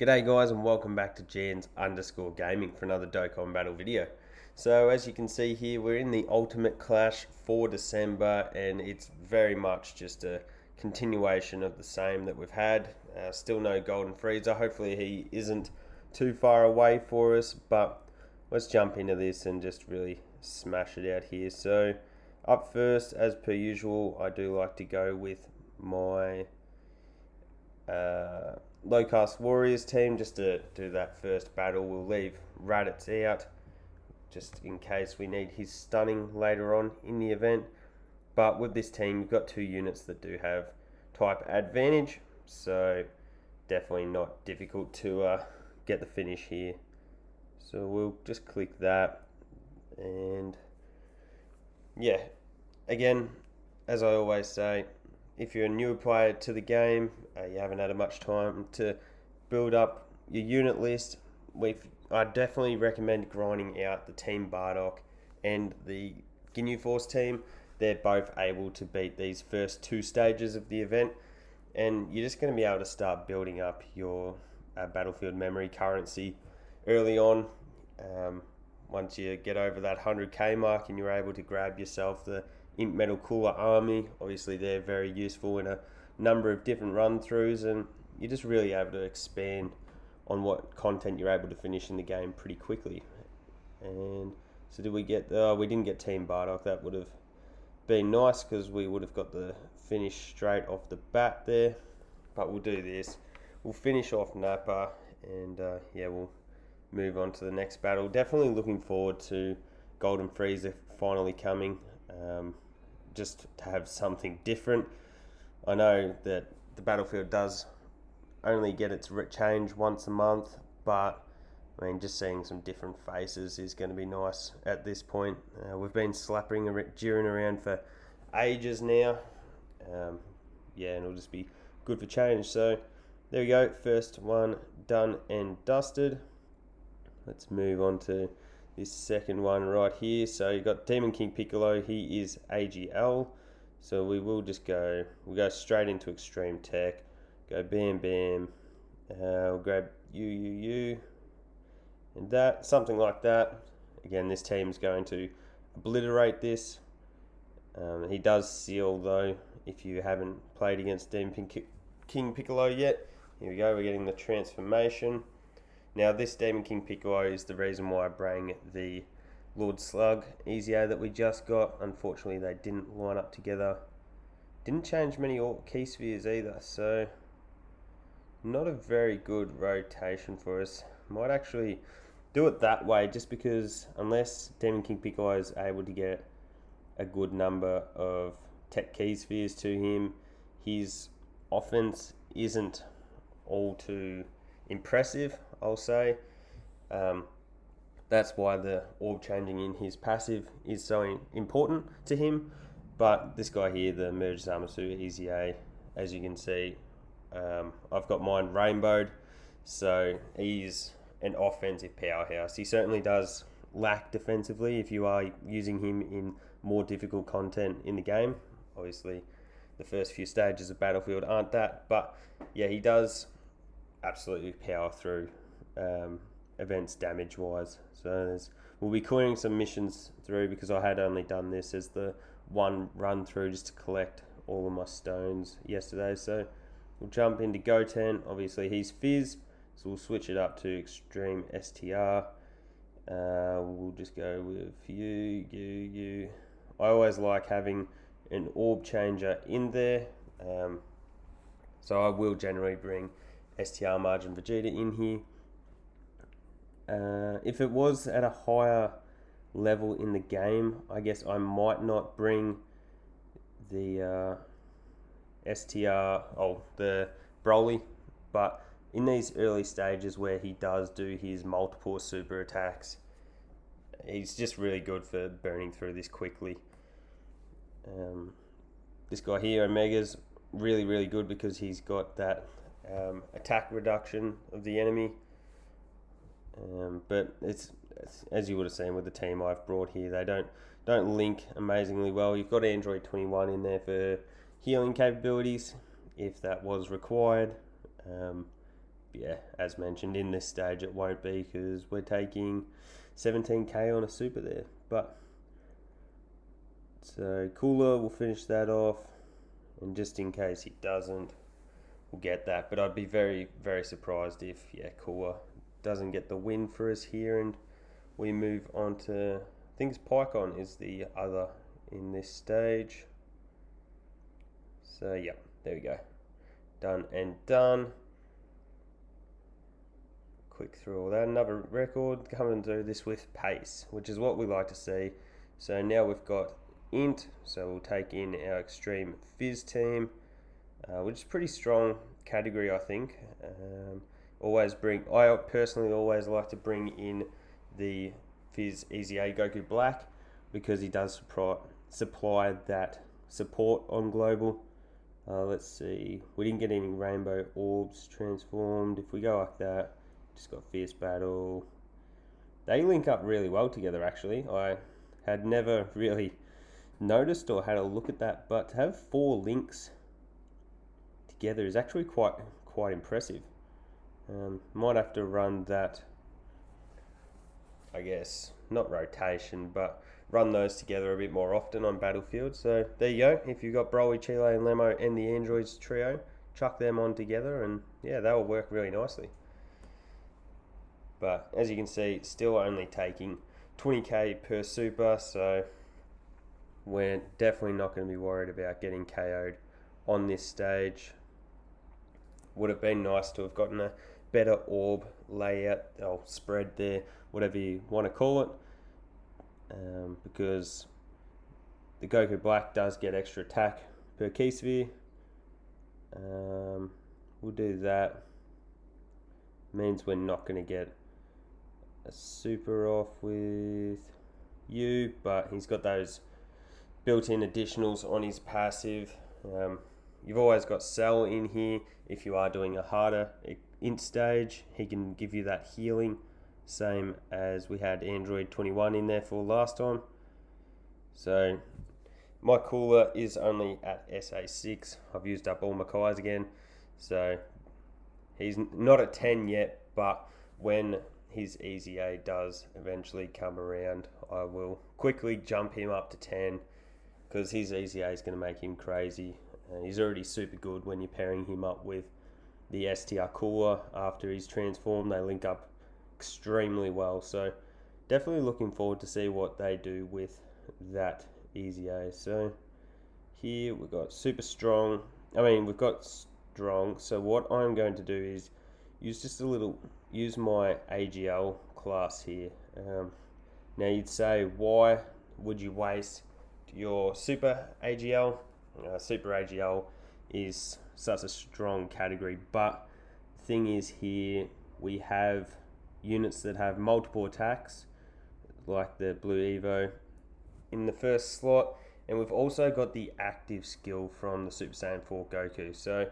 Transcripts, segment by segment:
G'day guys and welcome back to Jans_gaming for another Dokkan battle video. So as you can see here, we're in the Ultimate Clash for December and it's very much just a continuation of the same that we've had. Still no Golden Freezer. Hopefully he isn't too far away for us, but let's jump into this and just really smash it out here. So up first, as per usual, I do like to go with my low cast Warriors team just to do that first battle. We'll leave Raditz out just in case we need his stunning later on in the event. But with this team, you've got two units that do have type advantage, so definitely not difficult to get the finish here. So we'll just click that, and yeah, again, as I always say, if you're a newer player to the game, you haven't had much time to build up your unit list, I definitely recommend grinding out the Team Bardock and the Ginyu Force team. They're both able to beat these first two stages of the event, and you're just going to be able to start building up your battlefield memory currency early on. Once you get over that 100k mark and you're able to grab yourself the Imp Metal Cooler Army, obviously they're very useful in a number of different run-throughs, and you're just really able to expand on what content you're able to finish in the game pretty quickly. And so did we get, we didn't get Team Bardock. That would have been nice because we would have got the finish straight off the bat there, but we'll do this. We'll finish off Nappa, and yeah, we'll move on to the next battle. Definitely looking forward to Golden Freezer finally coming, just to have something different. I know that the battlefield does only get its change once a month, but I mean, just seeing some different faces is going to be nice at this point. We've been slapping Jiren around for ages now. Yeah, and it'll just be good for change. So there we go, first one done and dusted. Let's move on to this second one right here. So you've got Demon King Piccolo. He is AGL. So we will just we'll go straight into Extreme Tech. Go Bam Bam. We'll grab you, and that, something like that. Again, this team's going to obliterate this. He does seal though, if you haven't played against Demon King Piccolo yet. Here we go, we're getting the transformation. Now this Demon King Piccolo is the reason why I bring the Lord Slug EZA that we just got. Unfortunately they didn't line up together. Didn't change many key spheres either, so not a very good rotation for us. Might actually do it that way, just because unless Demon King Piccolo is able to get a good number of tech key spheres to him, his offense isn't all too impressive, I'll say. That's why the orb changing in his passive is so important to him. But this guy here, the Merge Zamasu EZA, as you can see, I've got mine rainbowed, so he's an offensive powerhouse. He certainly does lack defensively if you are using him in more difficult content in the game. Obviously the first few stages of Battlefield aren't that, but yeah, he does absolutely power through events damage wise. So we'll be clearing some missions through, because I had only done this as the one run through just to collect all of my stones yesterday. So we'll jump into Goten. Obviously he's Fizz, so we'll switch it up to Extreme STR. We'll just go with you. I always like having an orb changer in there, so I will generally bring STR Margin Vegeta in here. If it was at a higher level in the game, I guess I might not bring the the Broly, but in these early stages where he does do his multiple super attacks, he's just really good for burning through this quickly. This guy here, Omega's really good because he's got that attack reduction of the enemy. But it's as you would have seen with the team I've brought here, they don't link amazingly well. You've got Android 21 in there for healing capabilities if that was required. yeah, as mentioned, in this stage it won't be because we're taking 17k on a super there. But so Cooler will finish that off, and just in case he doesn't, we'll get that. But I'd be very, very surprised if, yeah, Cooler doesn't get the win for us here, and we move on to, I think it's Pycon is the other in this stage. So yeah, there we go, done and done. Quick through all that. Another record, come and do this with pace, which is what we like to see. So now we've got int, so we'll take in our extreme Fizz team, which is pretty strong category, I think. I personally always like to bring in the Fizz Easy A Goku Black because he does supply that support on global. Let's see, we didn't get any rainbow orbs transformed. If we go like that, just got Fierce Battle. They link up really well together, actually. I had never really noticed or had a look at that, but to have 4 links together is actually quite impressive. Might have to run that, I guess, not rotation, but run those together a bit more often on Battlefield. So there you go. If you've got Broly, Chile and Lemo and the Androids trio, chuck them on together and yeah, that will work really nicely. But as you can see, still only taking 20k per super, so we're definitely not going to be worried about getting KO'd on this stage. Would have been nice to have gotten a better orb layout, or spread there, whatever you want to call it, because the Goku Black does get extra attack per key sphere. We'll do that. Means we're not going to get a super off with you, but he's got those built-in additionals on his passive. You've always got Cell in here. If you are doing a harder int stage, he can give you that healing, same as we had Android 21 in there for last time. So my Cooler is only at SA6. I've used up all my Kais again, so he's not at 10 yet, but when his Easy A does eventually come around, I will quickly jump him up to 10, because his Easy A is going to make him crazy. He's already super good when you're pairing him up with the STR Cooler after he's transformed. They link up extremely well, so definitely looking forward to see what they do with that Easy A. So here we've got super strong. We've got strong. So what I'm going to do is use my AGL class here. Now you'd say, why would you waste your super AGL? Super AGL is such a strong category, but the thing is, here we have units that have multiple attacks, like the Blue Evo in the first slot, and we've also got the active skill from the Super Saiyan 4 Goku. So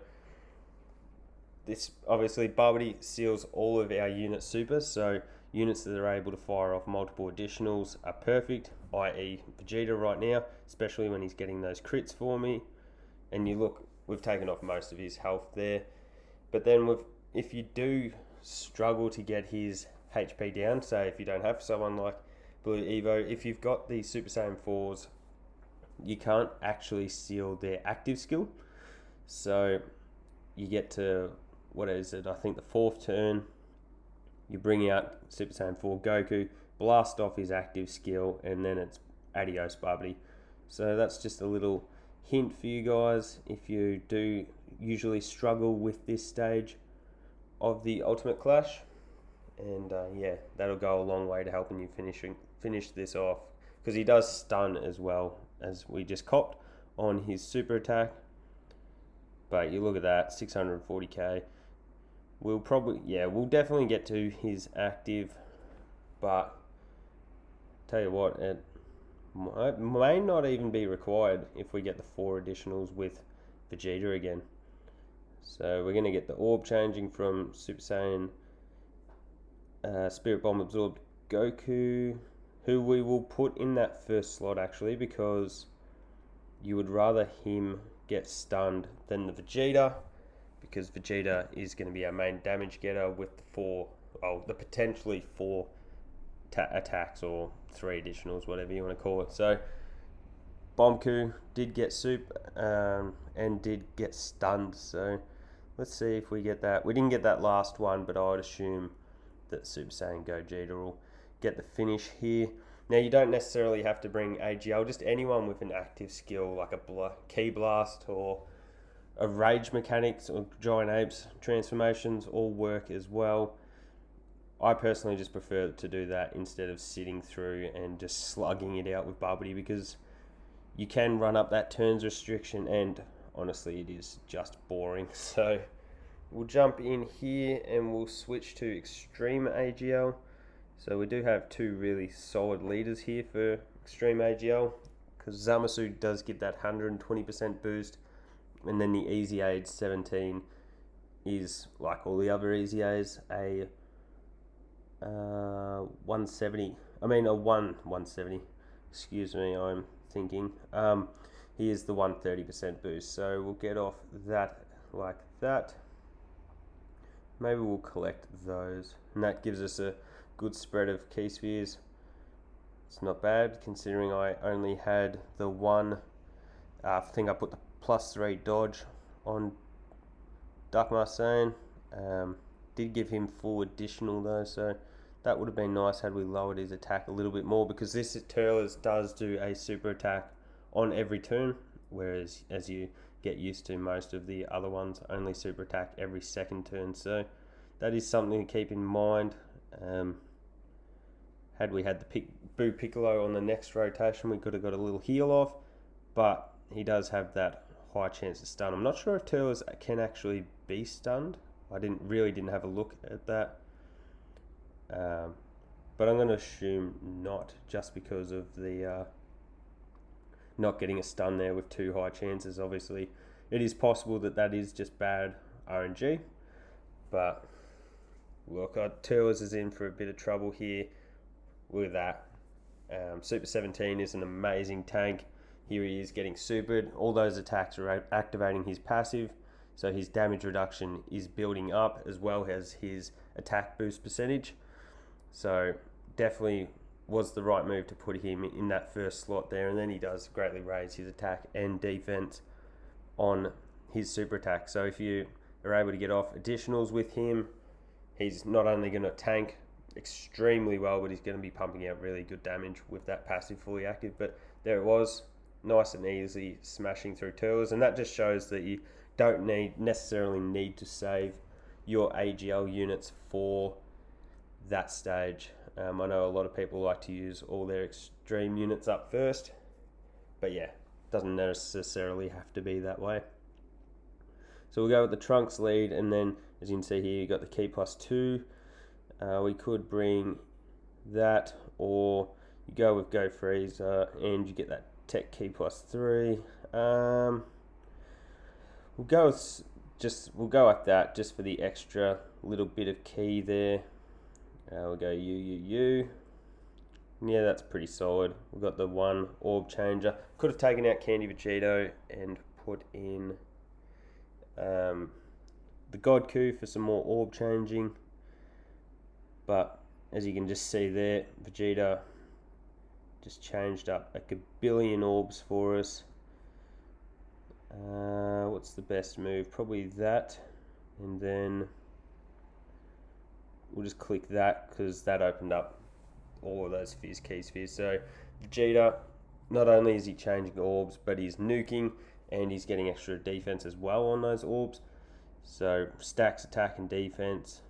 this obviously Bubble seals all of our unit supers, so units that are able to fire off multiple additionals are perfect, i.e. Vegeta right now, especially when he's getting those crits for me. And you look, we've taken off most of his health there, but then if you do struggle to get his HP down, say if you don't have someone like Blue Evo, if you've got the Super Saiyan 4s, you can't actually seal their active skill. So you get to, what is it, I think the 4th turn, you bring out Super Saiyan 4 Goku, blast off his active skill, and then it's adios Bubble. So that's just a little hint for you guys if you do usually struggle with this stage of the Ultimate Clash. And yeah, that'll go a long way to helping you finish this off, because he does stun as well, as we just copped on his super attack. But you look at that, 640k. We'll definitely get to his active, but tell you what, it may not even be required if we get the 4 additionals with Vegeta again. So we're going to get the orb changing from Super Saiyan Spirit Bomb absorbed Goku, who we will put in that first slot actually, because you would rather him get stunned than the Vegeta, because Vegeta is going to be our main damage getter with the potentially 4 attacks or 3 additionals, whatever you want to call it. So Bomku did get soup and did get stunned. So let's see if we get that. We didn't get that last one, but I would assume that Super Saiyan Gogeta will get the finish here. Now, you don't necessarily have to bring AGL, just anyone with an active skill like a Ki Blast or a Rage Mechanics or Giant Apes transformations all work as well. I personally just prefer to do that instead of sitting through and just slugging it out with Babidi, because you can run up that turns restriction and honestly it is just boring. So we'll jump in here and we'll switch to Extreme AGL. So we do have 2 really solid leaders here for Extreme AGL, because Zamasu does get that 120% boost, and then the Easy Age 17 is, like all the other Easy A's, a 170. Excuse me, I'm thinking. He is the 130% boost, so we'll get off that like that. Maybe we'll collect those, and that gives us a good spread of key spheres. It's not bad considering I only had the one. I think I put the +3 dodge on Duck Marseille. Did give him full additional though, so that would have been nice had we lowered his attack a little bit more, because this Turles does do a super attack on every turn, whereas as you get used to, most of the other ones only super attack every second turn. So that is something to keep in mind. Had we had the Boo Piccolo on the next rotation, we could have got a little heal off, but he does have that high chance to stun. I'm not sure if Turles can actually be stunned. I didn't have a look at that, but I'm going to assume not, just because of the not getting a stun there with 2 high chances. Obviously, it is possible that is just bad RNG, but look, Turles is in for a bit of trouble here with that. Super 17 is an amazing tank. Here he is getting supered. All those attacks are activating his passive, so his damage reduction is building up as well as his attack boost percentage. So definitely was the right move to put him in that first slot there, and then he does greatly raise his attack and defense on his super attack. So if you are able to get off additionals with him, he's not only going to tank extremely well, but he's going to be pumping out really good damage with that passive fully active. But there it was, nice and easy smashing through Turles, and that just shows that you don't necessarily need to save your AGL units for that stage. I know a lot of people like to use all their extreme units up first, but yeah, doesn't necessarily have to be that way. So we'll go with the Trunks lead, and then as you can see here, you got the Ki +2. We could bring that, or you go with Go Freezer and you get that Tech Ki +3. We'll go like that just for the extra little bit of key there. We'll go U. Yeah, that's pretty solid. We've got the 1 orb changer. Could have taken out Candy Vegito and put in the God Coup for some more orb changing. But as you can just see there, Vegeta just changed up a billion orbs for us. What's the best move? Probably that, and then we'll just click that because that opened up all of those Fizz key spheres. So Vegeta, not only is he changing orbs, but he's nuking and he's getting extra defense as well on those orbs. So stacks attack and defense.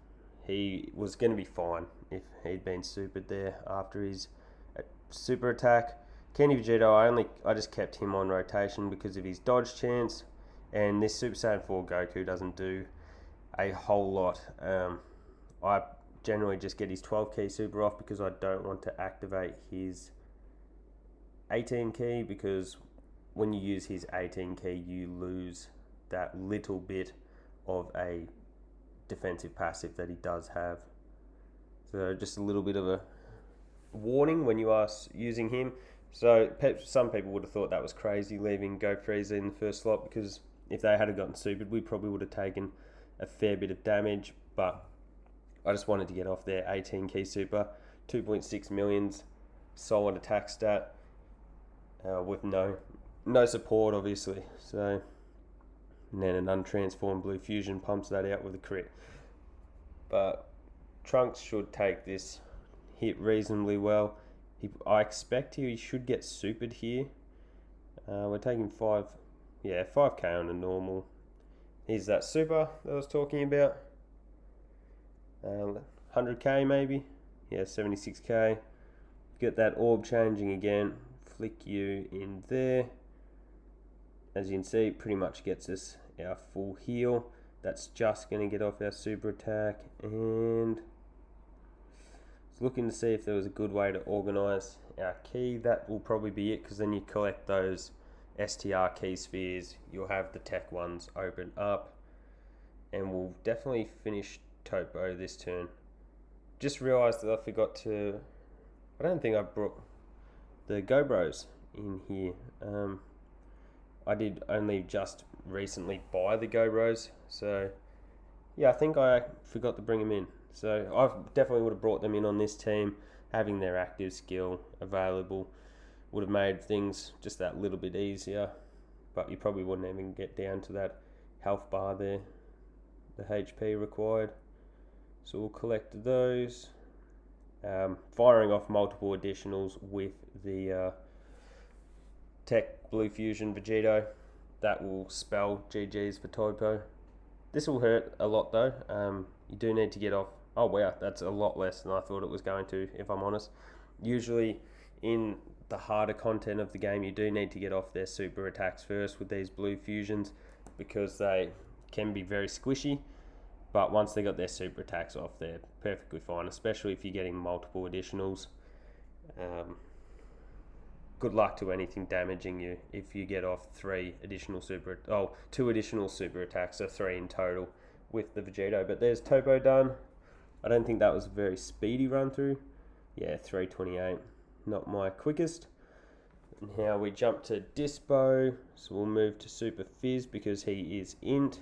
He was going to be fine if he'd been supered there after his super attack. Candy Vegito, I just kept him on rotation because of his dodge chance, and this Super Saiyan 4 Goku doesn't do a whole lot. I generally just get his 12 key super off because I don't want to activate his 18 key, because when you use his 18 key you lose that little bit of a defensive passive that he does have. So just a little bit of a warning when you are using him. So some people would have thought that was crazy leaving Go Freezer in the first slot, because if they had gotten supered, we probably would have taken a fair bit of damage, but I just wanted to get off there. 18 key super, 2.6 millions, solid attack stat, with no support obviously. So, and then an untransformed blue fusion pumps that out with a crit. But Trunks should take this hit reasonably well. I expect he should get supered here. We're taking 5k on a normal. Here's that super that I was talking about. 100k maybe. Yeah, 76k. Get that orb changing again. Flick you in there. As you can see, pretty much gets us our full heal. That's just going to get off our super attack. And looking to see if there was a good way to organise our key. That will probably be it, because then you collect those STR key spheres. You'll have the tech ones open up, and we'll definitely finish Topo this turn. Just realised that I forgot to... I don't think I brought the Go Bros in here. I did only just recently buy the Go Bros, so yeah, I think I forgot to bring them in. So I definitely would have brought them in on this team. Having their active skill available would have made things just that little bit easier, but you probably wouldn't even get down to that health bar there, the HP required. So we'll collect those. Firing off multiple additionals with the Tech Blue Fusion Vegito, that will spell GG's for Topo. This will hurt a lot though. You do need to get off. Oh wow, that's a lot less than I thought it was going to, if I'm honest. Usually in the harder content of the game, you do need to get off their super attacks first with these blue fusions, because they can be very squishy. But once they got their super attacks off, they're perfectly fine, especially if you're getting multiple additionals. Good luck to anything damaging you if you get off two additional super attacks, so 3 in total with the Vegito. But there's Topo done. I don't think that was a very speedy run through. Yeah, 328, not my quickest. Now we jump to Dispo, so we'll move to Super Fizz because he is int.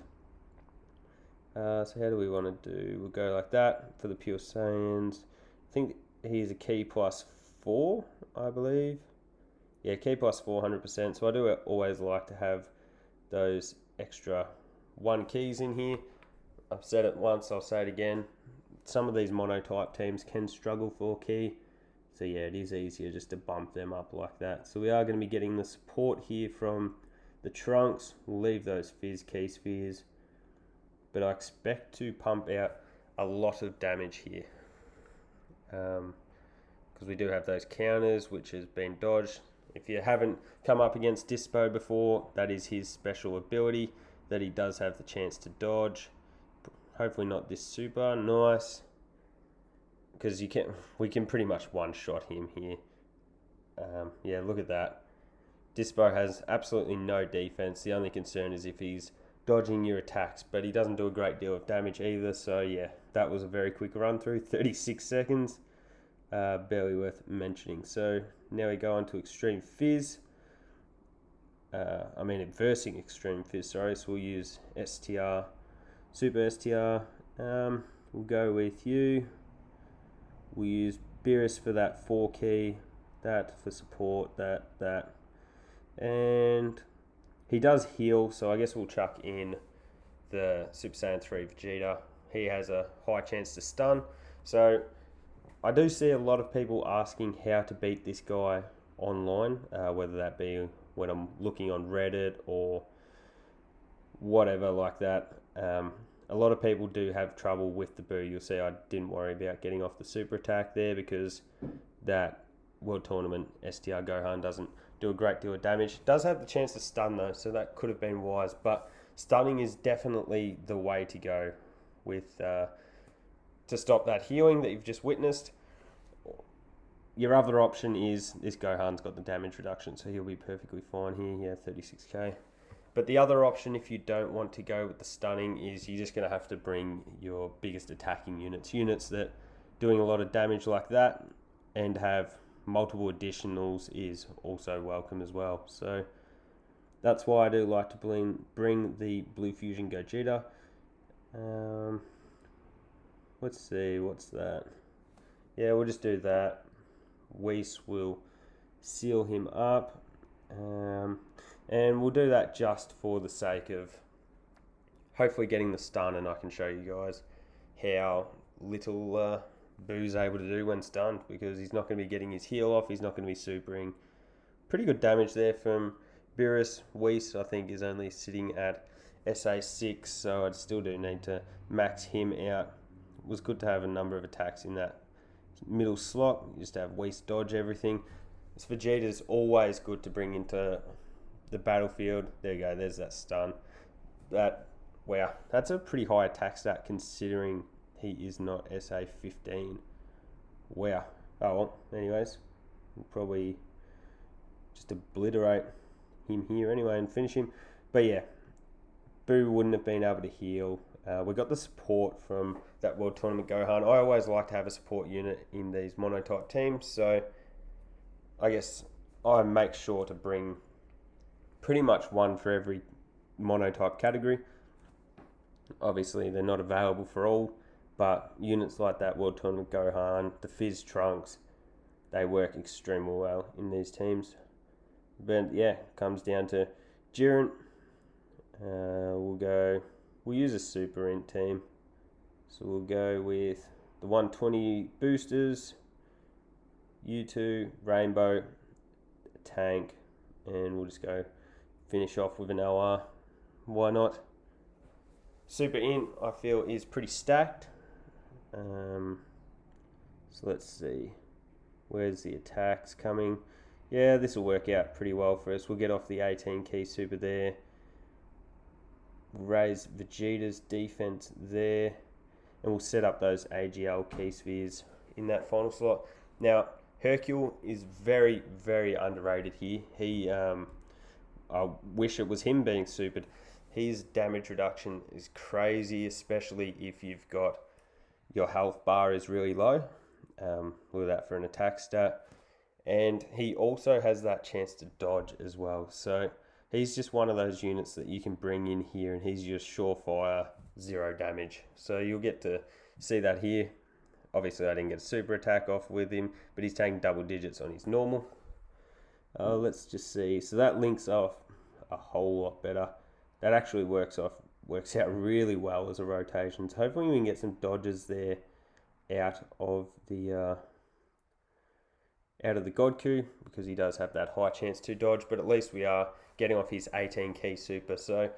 So how do we want to do? We'll go like that for the Pure Saiyans. I think he's a key +4, I believe. Yeah, key +4, 100%. So I do always like to have those extra 1 keys in here. I've said it once, I'll say it again. Some of these monotype teams can struggle for key. So yeah, it is easier just to bump them up like that. So we are going to be getting the support here from the Trunks. We'll leave those Fizz key spheres. But I expect to pump out a lot of damage here. Because we do have those counters, which has been dodged. If you haven't come up against Dispo before, that is his special ability that he does have the chance to dodge. Hopefully not this super. Nice. Because we can pretty much one-shot him here. Yeah, look at that. Dispo has absolutely no defense. The only concern is if he's dodging your attacks, but he doesn't do a great deal of damage either. So yeah, that was a very quick run through, 36 seconds. Barely worth mentioning. So now we go on to Extreme Fizz. Versing Extreme Fizz, sorry. So we'll use STR, Super STR. We'll go with you. We'll use Beerus for that 4 key, that for support, that. And he does heal, so I guess we'll chuck in the Super Saiyan 3 Vegeta. He has a high chance to stun. So I do see a lot of people asking how to beat this guy online, whether that be when I'm looking on Reddit or whatever like that. A lot of people do have trouble with the boo. You'll see I didn't worry about getting off the super attack there because that World Tournament STR Gohan doesn't do a great deal of damage. Does have the chance to stun though, so that could have been wise. But stunning is definitely the way to go with to stop that healing that you've just witnessed. Your other option is this Gohan's got the damage reduction, so he'll be perfectly fine here. Yeah, 36k. But the other option, if you don't want to go with the stunning, is you're just going to have to bring your biggest attacking units. Units that doing a lot of damage like that and have multiple additionals is also welcome as well. So that's why I do like to bring the Blue Fusion Gogeta. Let's see, what's that? Yeah, we'll just do that. Weiss will seal him up. And we'll do that just for the sake of hopefully getting the stun, and I can show you guys how little Boo's able to do when stunned, because he's not going to be getting his heal off, he's not going to be supering. Pretty good damage there from Beerus. Weiss, I think, is only sitting at SA6, so I still do need to max him out. It was good to have a number of attacks in that middle slot. You just have Weiss dodge everything. This Vegeta's always good to bring into the battlefield. There you go, there's that stun. Wow, that's a pretty high attack stat considering he is not SA15. Wow. Oh well, anyways, we'll probably just obliterate him here anyway and finish him. But yeah, Boo wouldn't have been able to heal. We got the support from that World Tournament Gohan. I always like to have a support unit in these mono-type teams, so I guess I make sure to bring pretty much one for every mono-type category. Obviously, they're not available for all, but units like that World Tournament Gohan, the Fizz Trunks, they work extremely well in these teams. But yeah, comes down to Jiren. We'll use a super int team. So we'll go with the 120 boosters, U2, Rainbow, Tank, and we'll just go finish off with an LR. Why not? Super int, I feel, is pretty stacked. So let's see. Where's the attacks coming? Yeah, this will work out pretty well for us. We'll get off the 18 key super there. Raise Vegeta's defense there. And we'll set up those AGL key spheres in that final slot. Now, Hercule is very, very underrated here. I wish it was him being supered. His damage reduction is crazy, especially if you've got your health bar is really low. Look at that for an attack stat. And he also has that chance to dodge as well. So he's just one of those units that you can bring in here, and he's just surefire 0 damage. So you'll get to see that here. Obviously I didn't get a super attack off with him, but he's taking double digits on his normal. Let's just see. So that links off a whole lot better. That actually works out really well as a rotation. So hopefully we can get some dodges there out of the God Coup, because he does have that high chance to dodge, but at least we are getting off his 18 key super. So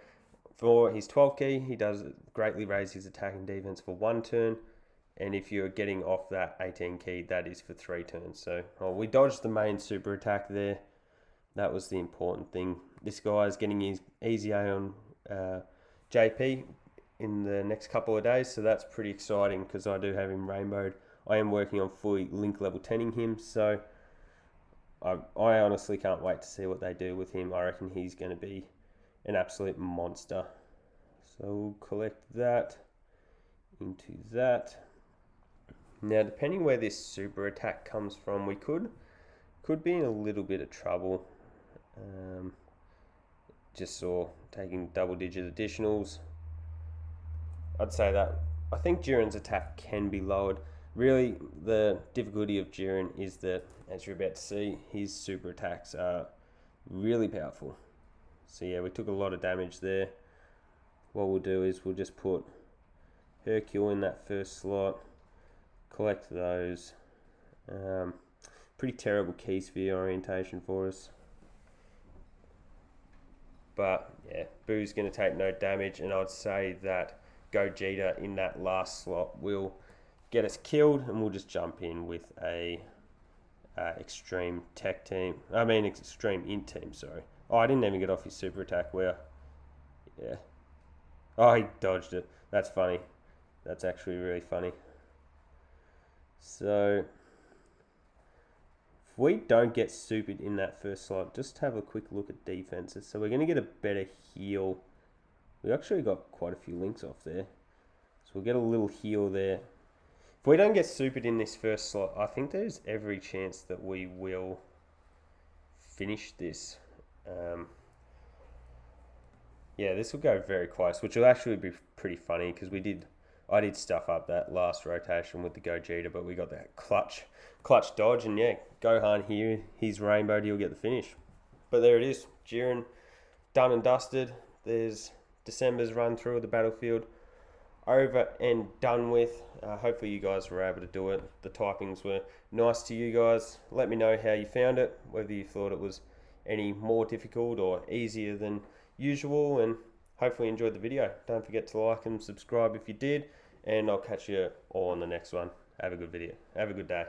for his 12 key, he does greatly raise his attack and defense for 1 turn. And if you're getting off that 18 key, that is for 3 turns. So we dodged the main super attack there. That was the important thing. This guy is getting his easy A on JP in the next couple of days. So that's pretty exciting, because I do have him rainbowed. I am working on fully link level 10ing him. So I honestly can't wait to see what they do with him. I reckon he's going to be an absolute monster. So we'll collect that into that. Now, depending where this super attack comes from, we could be in a little bit of trouble. Just saw taking double-digit additionals. I'd say that I think Jiren's attack can be lowered. Really, the difficulty of Jiren is that, as you're about to see, his super attacks are really powerful. So yeah, we took a lot of damage there. What we'll do is we'll just put Hercule in that first slot, collect those. Pretty terrible key sphere orientation for us. But yeah, Boo's going to take no damage, and I'd say that Gogeta in that last slot will get us killed, and we'll just jump in with a extreme int team, sorry. Oh, I didn't even get off his super attack, where? Yeah. Oh, he dodged it. That's funny. That's actually really funny. So if we don't get supered in that first slot, just have a quick look at defenses. So we're going to get a better heal. We actually got quite a few links off there. So we'll get a little heal there. If we don't get supered in this first slot, I think there's every chance that we will finish this. Yeah, this will go very close, which will actually be pretty funny because I did stuff up that last rotation with the Gogeta, but we got that clutch dodge, and yeah, Gohan here, he's rainbowed, he'll get the finish. But there it is, Jiren done and dusted. There's December's run through of the battlefield over and done with. Hopefully you guys were able to do it. The typings were nice to you guys. Let me know how you found it, whether you thought it was any more difficult or easier than usual, and hopefully you enjoyed the video. Don't forget to like and subscribe if you did, and I'll catch you all on the next one. Have a good day.